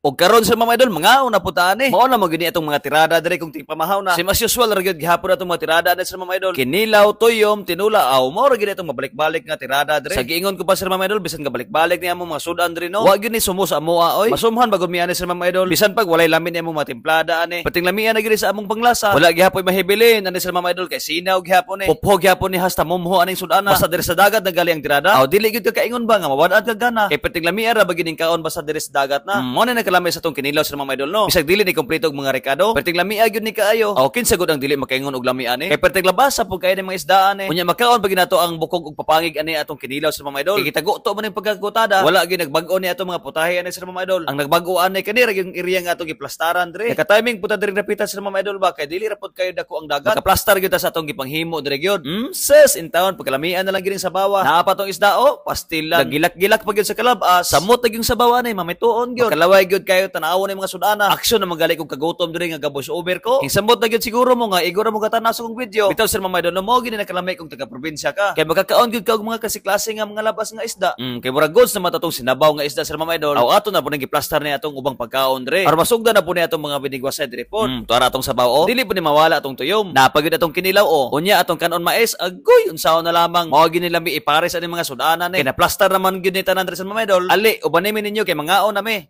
Og karon sa mga idol, mga una putaan eh. Mao na mo gini atong mga tirada dire kung tipamahaw na. Sim as usual ra gyud gihapon atong mga tirada dire sa mga idol. Kinilaw, tuyom, tinula, mao ra gini atong mabalik-balik nga tirada dire. Sa giingon ko pa sa mga idol, bisan ka balik-balik niya mo mga sudan dire no. Wa gyud ni sumo sa amoa oy. Masumhan bagod mi ani sa mga idol. Bisan pag walay lamin niya mo matimplada ani. Pating lamian na gini sa among panglasa. Wala gihapon mahibilin ani sa mga idol kay sinaw gihapon eh. Puphog gihapon ni hasta mumho aning sudana. Basta dire sa dagat nagali ang tirada. Dili gyud ka kaingon ba nga mawad ka gana. Kay pating lamian ra bagining kaon basta dire sa dagat na. Mo na nakalamay sa tong kinilaw mga idol no. Bisag dili ni kompleto og mga rekado. Perting lamia gyud ni kaayo. Kinsa gud ang dili makaingon og lamian ni. Kay perting labasa pug kay mga isdaan ni. Unya makaon pag ginato ang bukog og papangig ani atong kinilaw sa mga idol. Kay kitago to man ang pagkagutada. Wala gyud nagbag-o ni atong mga putahe ani sa mga idol. Ang nagbag-o ani kani ra yung area nga atong giplastaran dire. Naka timing puta dire napitan sa mga idol ba kay dili ra pud kayo dako ang dagat. Nakaplastar gyud ta sa atong gipanghimo dire gyud. Sis in town pagkalamian na lang gyud sa bawa. Naa pa tong isda pastilan. Gilak-gilak pa gyud sa kalabas. Samot na gyud sa bawa ni mamituon gyud. Kalaway gyud kayo tan-awon ni mga sudana. Aksyon na magali kong kagutom diri nga gabos over ko. Hinsambot na gyud siguro mo nga igora mo gatanas kong video. Bitaw sir mga idol mo gini nakalamay kung taga probinsya ka. Kay magkakaon gyud ka og mga klase nga mga labas nga isda. Kay murag goods na matatong sinabaw nga isda sir mga idol. Ato na po nang giplastar ni atong ubang pagkaon diri. Para masugda na po ni atong mga binigwasay diri po. Tuara atong sabaw dili po ni mawala atong tuyom. Napagud atong kinilaw unya atong kanon mais agoy unsaon na lamang. Mao gini lami ipares ani mga sudana ni. Kay naplastar naman gyud ni tanan diri sa mga idol. Ali uban nimi ninyo kay mangaon nami.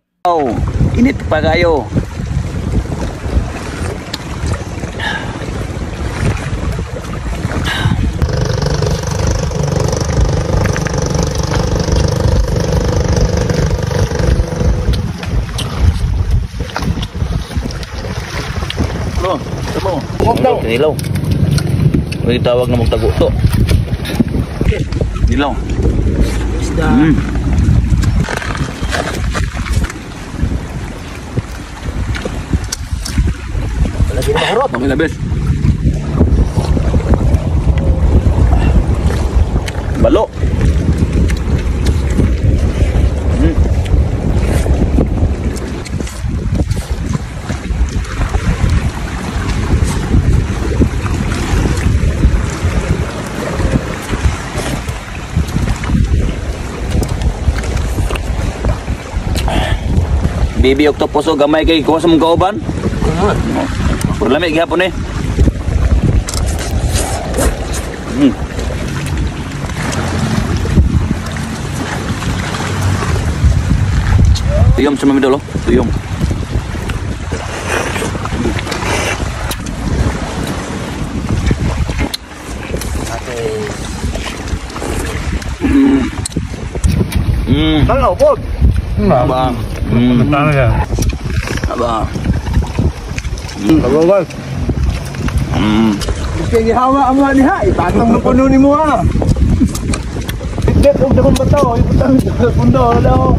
Init pa kayo. Kinilaw. May tawag na magtago to. Kinilaw. Isda. Lagi na harot. Okay na bes. Balo. Bibi octopus gamay kay kuha sa mong kauban. Perlamik gihapon eh. Tuyom sa mamidol tuyom. Kalau po. Abang. Talaga. Abang. Bagol. Kaya gihawa ang mga niha, ibatang mo puno ni mo ha. Biglet og dakong bataw, ibutang sa pundo daw.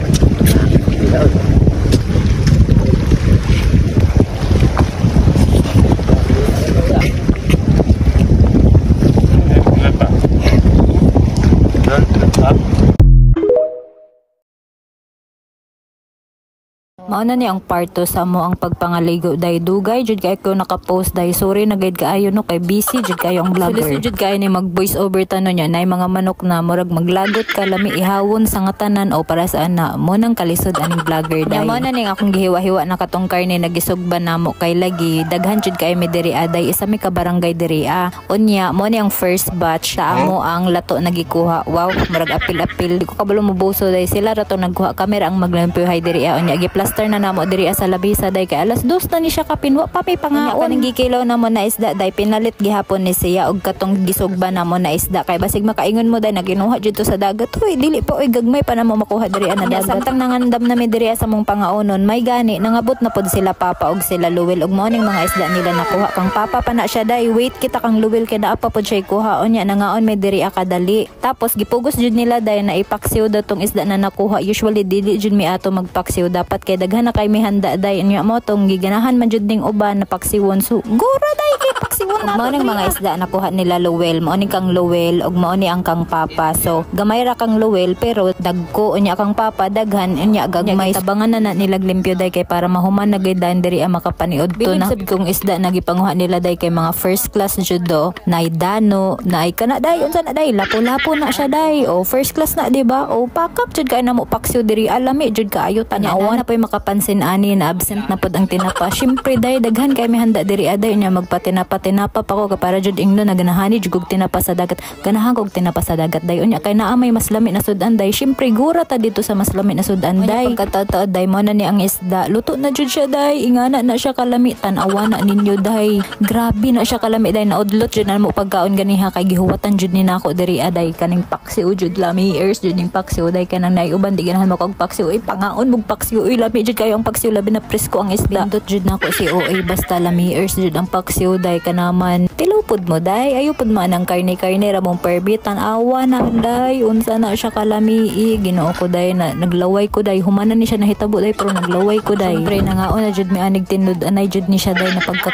Mauna ni ang part 2 sa mo ang pagpangaligo day dugay jud kay ko naka-post day sorry na guide kaayo no kay busy jud kayo ang vlogger. Sulis jud kay ni mag voice over tanon niya nay mga manok na murag maglagot ka lami ihawon sa ngatanan o para saan na mo nang kalisod aning vlogger day. Mo na ning akong gihiwa-hiwa na katong karne nagisugban namo kay lagi daghan jud kay mi diri aday isa mi ka barangay diri unya mo ni ang first batch sa amo ang lato nagikuha. Wow, murag apil-apil di ko kabalo mo buso day sila ra to nagkuha camera ang maglampuhay diri unya giplaster na namo diri sa labisa day kay alas 2 na ni siya kapinwa pa may pangaon kanang gikilaw namo na isda day pinalit gihapon ni siya og katong gisugba namo na isda kay basig makaingon mo day naginuha jud to sa dagat hoy dili pa oy gagmay pa namo makuha diri na dagat samtang nangandam na mi diri sa mong pangaonon may gani nangabot na pod sila papa og sila luwil og mo ning mga isda nila nakuha kang papa pa na siya day wait kita kang luwil kay naa pa pod siya kuha unya nangaon mi diri kadali tapos gipugos jud nila day na ipaksiw datong isda na nakuha usually dili jud mi ato magpaksiw dapat kay daghan na kay mi handa day nya mo tong giganahan man jud ning uban na paksiwon so gura day kay paksiwon na. Mao ning mga isda nakuha nila luwel, mao ning kang luwel ug mao ni ang kang papa. So gamay ra kang luwel pero dagko unya kang papa daghan unya gagmay. Tabangan na nilag limpyo day kay para mahuman na gid diri ang makapaniod to na. Sabi kong isda nagipanguha nila day kay mga first class judo, nay dano, nay kana day unsa na day lapo-lapo na siya day. O first class na di ba? O pakap jud kay namo paksiw diri alami jud kaayo tanawan na pay makapansin ani na absent na pod ang tinapa. Syempre day daghan kay may handa diri aday nya magpatinapa-tinapa pa ko para jud ingno na ganahani jud kog tinapa sa dagat. Ganahan kog tinapa sa dagat day unya kay naa may mas lami na sudan day. Syempre gura ta dito sa mas lami na sudan day. Pagkatataod day mo na ni ang isda luto na jud siya day. Ingana na siya kalami tan-awa na ninyo day. Grabe na siya kalami day naudlot jud na mo pagkaon ganiha kay gihuwatan jud ni nako diri aday kaning paksiw jud lami ears jud ning paksiw day kanang naiuban di ganahan mo kog paksiw ay pangaon mog paksiw uy lami jud kayo ang paksiw labi na presko ang isda. Bindot jud nako si OA basta lami ears jud ang paksiw day kanaman tilupod mo day ayo pud man ang karne ramong perbitan awa na day unsa na siya kalami Ginoo ko day na naglaway ko day humanan ni siya nahitabo day pero naglaway ko day. Pre nangaon na jud mi anig tinod anay jud ni siya day na pagka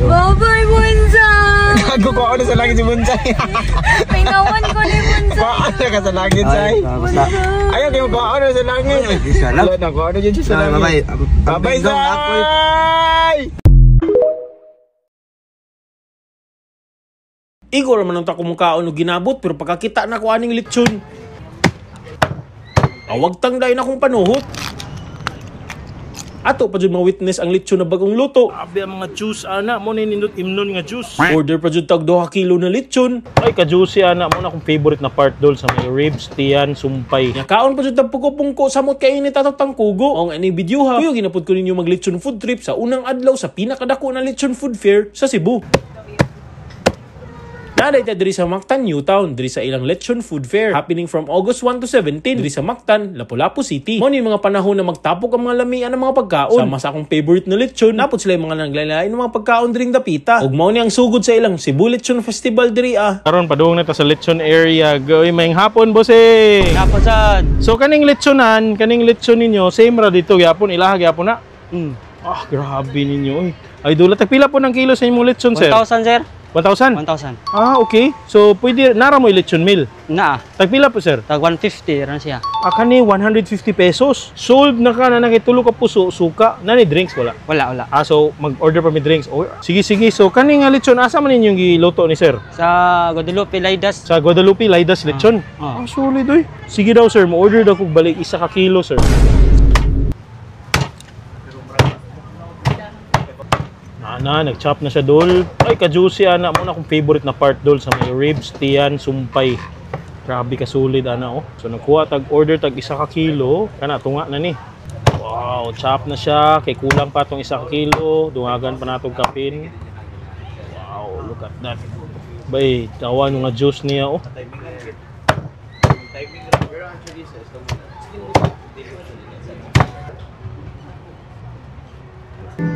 Babay, Bonsai! Gago ko ako na sa langit si Bonsai. Pingawan ko ni Bonsai. Kuhaan na ka sa langit, Say. Ayaw kayo kuhaan na sa langit. Wala na, kuhaan na dyan siya sa langit. Babay, Say! Igor man ang takumukaon og ginabot pero pagkakita na ko aning lechon. Awag tangday na akong panuhot. Ato pa jud ma-witness ang lechon na bagong luto. Abi ang mga juice ana mo ni nindot imnon nga juice. Order pa jud tag 2 kilo na lechon. Ay ka juicy ana mo na akong favorite na part dol sa may ribs, tiyan, sumpay. Nya kaon pa jud tag pungko samot kay init ato tangkugo. Ang ani video ha. Kuyo ginapod ko ninyo mag lechon food trip sa unang adlaw sa pinakadako na lechon food fair sa Cebu. Naday ta diri sa Mactan, Newtown, diri sa ilang Lechon Food Fair, happening from August 1 to 17, diri sa Mactan, Lapu-Lapu City. Mo ni mga panahon na magtapok ang mga lamian ng mga pagkaon. Sama sa akong favorite na lechon, napot sila yung mga naglain ng mga pagkaon diring dapita. Ug mao ni ang sugod sa ilang Cebu Lechon Festival diri Karon paduong na ta sa lechon area. Goy mayong hapon bossing. Hapon sad. So kaning lechon ninyo, same ra dito gyapon, ilaha gyapon na. Grabe ninyo. Ay dula tagpila po ng kilo sa inyong lechon, sir? 1,000 sir. 1,000? 1,000. Okay. So, pwede, nara mo yung lechon meal? Na. Tagpila po, sir? Tag 150 ran siya. Kani 150 pesos. Sold na ka na nakitulo ka puso, suka. Nani drinks wala? Wala. So, mag-order pa may drinks. Sige. So, kani nga lechon, asa man ninyong giluto ni sir? Sa Guadalupe, Laidas. Sa Guadalupe, Laidas lechon? Solid oy. Sige daw, sir. Mo-order daw kong balik 1 kilo, sir. Nag-chop na siya dol. Ay, ka-juicy ana mo na akong favorite na part dol sa may ribs, tiyan, sumpay. Grabe ka solid ana So nagkuha order tag 1 kilo, kana tunga na ni. Wow, chop na siya, kay kulang pa tong 1 kilo, dungagan pa natong kapin. Wow, look at that. Bay, tawan nga juice niya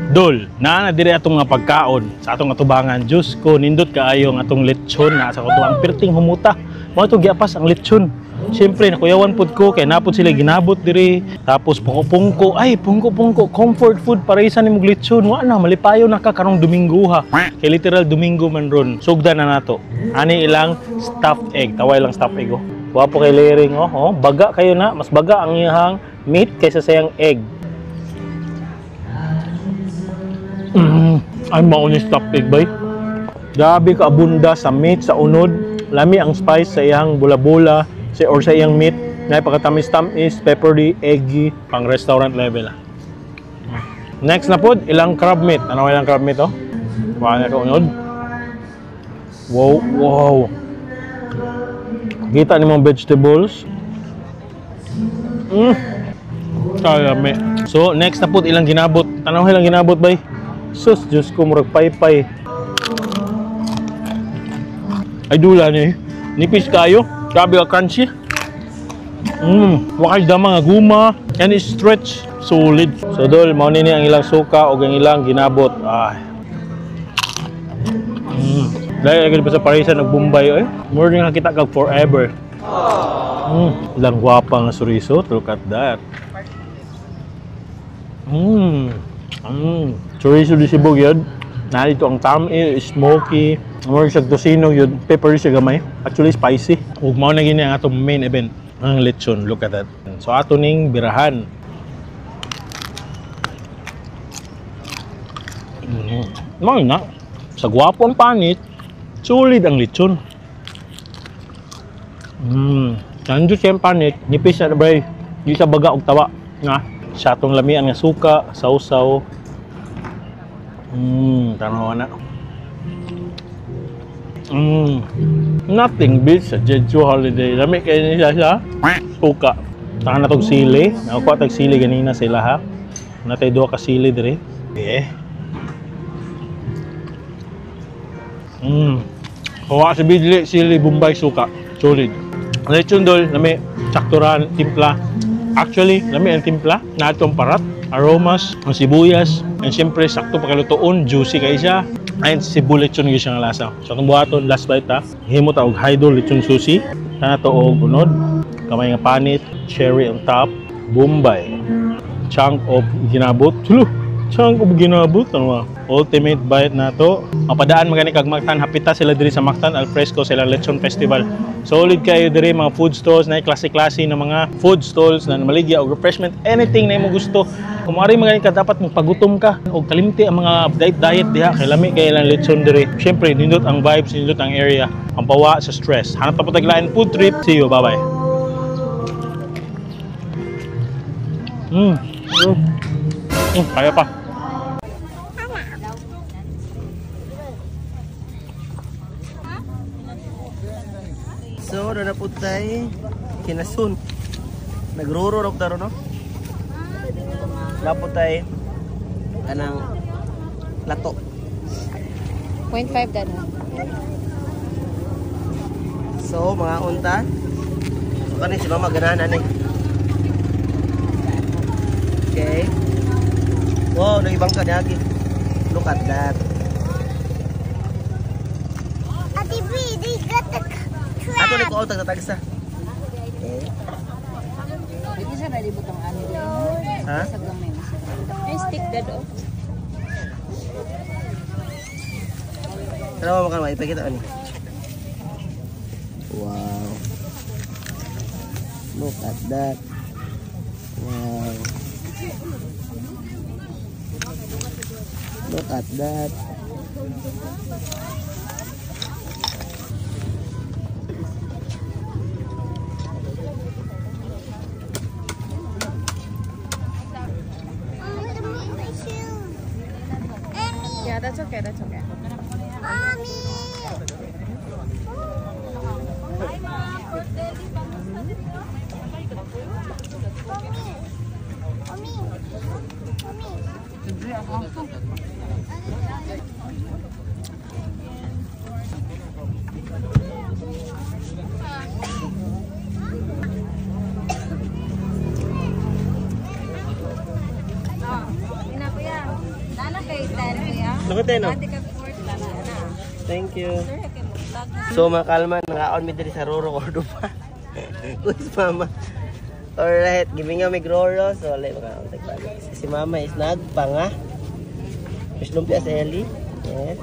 Dol, na dire atong nga pagkaon sa atong atubangan. Diyos ko, nindot kaayo ang atong lechon na sa kutuang pirting humuta. Mo ito giapas ang lechon. Siyempre, nakuyawan pud ko kay napod sila ginabot diri. Tapos pungko-pungko, ay pungko-pungko, comfort food para isa ni mog lechon. Wa na malipayo na ka karong Domingo ha. Kay literal Domingo man ron. Sugda na nato. Ani ilang stuffed egg. Taway lang stuffed egg Wapo kay layering baga kayo na, mas baga ang iyang meat kaysa sa iyang egg. Ay maunis stuffed egg bay. Grabe ka abunda sa meat, sa unod. Lami ang spice sa iyang bula-bula or sa iyang meat. Nay pagkatamis-tamis, peppery, eggy, pang restaurant level. Next na pod, ilang crab meat. Ano ilang crab meat Wala ka unod. Wow. Kita ni mga vegetables. Kayami. So next na pod, ilang ginabot. Tanaw ilang ginabot bay. Sus, Diyos ko, murag paypay. Ay dula ni. Nipis kayo. Grabe ka crunchy. Wakay da mga guma. And it's stretch. Solid. So dol, mao ni ang ilang suka o ang ilang ginabot. Dahil agad pa sa Parisan nagbumbay. More rin nakita kag forever. Ilang gwapa nga suriso. Look at that. Chorizo di Cebu yun. Narito ang tamis, smoky. More sa tosino yun. Peppery siya gamay. Actually spicy. Ug mao na gini ang atong main event. Ang lechon. Look at that. So ato ning birahan. Mga na. Sa gwapo ang panit, sulit ang lechon. Nandun siya ang panit, nipis na bray. Di siya baga og tawa. Na, sa atong lamian nga suka, sausaw. Tanawa na. Nothing beats sa Jeju holiday. Lami kayo niya siya. Suka. Taka na tog sili. Nakuha tag sili ganina sila ha. Natay duha ka sili dire. Hawa sa bidli, sili, bumbay, suka. Solid. Lechon dol, lami, sakturan, timpla. Actually, lami ang timpla. Na itong parat, aromas, ang sibuyas. And siyempre, sakto pagkalutoon, juicy kayo siya. Ayun, Cebu lechon yung siyang lasa. So, itong buhaton, last bite ha. Himo ta og haidol, lechon sushi. Kana to og unod. Kamay nga panit, cherry on top, bumbay. Chunk of ginabot. Tulo! Chunk of ginabot. Ano ultimate bite na to. Mapadaan magani kag Mactan, hapita sila diri sa Mactan Alfresco sila Lechon Festival. Solid kayo diri mga food stalls na klase-klase na mga food stalls na maligya og refreshment, anything na imo gusto. Kung mari magani ka dapat magpagutom ka og kalimti ang mga diet diha kay lami kay lang lechon diri. Syempre nindot ang vibes, nindot ang area, ang pawa sa stress. Hanap pa po taglain food trip. See you, bye-bye. Kaya pa. So, na po tayo kinasun. Nagruro-rok daro, no? Napot tayo anang lato. 0.5 dano. So, mga unta. So, kanin si mama ganahan ni. Okay. Wow, naibang ka niya. Look at that. Ati B, they got the crab. Ato ni ko tagsa. Okay. Hindi siya nalibot ang ano din. Ha? Sa gamay. Ay, stick dead off. Pero mo makan ipakita ani. Wow. Look at that. Wow. Look at that. Yeah, that's okay, that's okay. Mommy! Nakatay no? Thank you. So mga kalman, nakaon mi diri sa Roro Cordoba. Kuis mama. Alright, giving nga mig Roro. So alay mga tagbalik. Si mama is nagpanga. Miss lumpia si Ellie. Yes.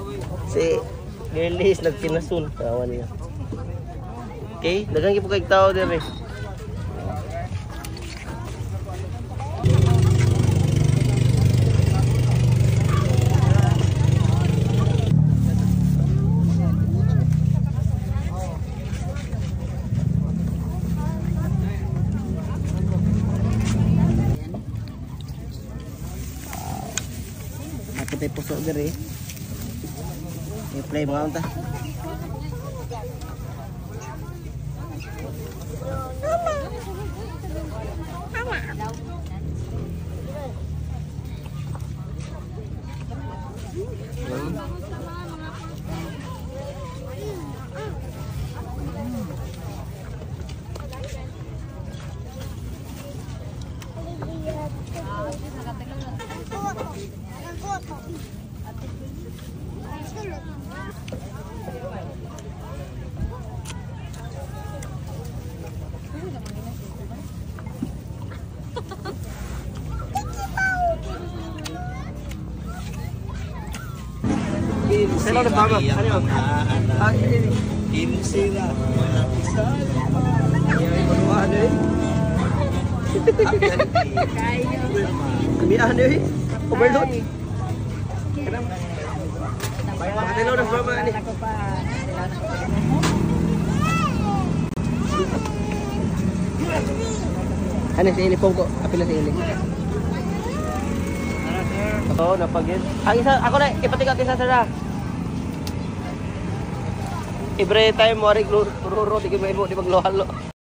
Si Girlie is nagpinasun. Kawan niya. Okay, dagang gipo kay tao diri. Kita pusok diri. I-play mga unta. Hello na mama. Ano yun? Insira. Ano eh? Kamihan eh. Overload. Hello na mama. Ano si Ili Pongko? Apila si Ili. Oo, napagin. Ang isa, ako na, ipatikak isa sa every time mo rin, ruro, di maglohalo.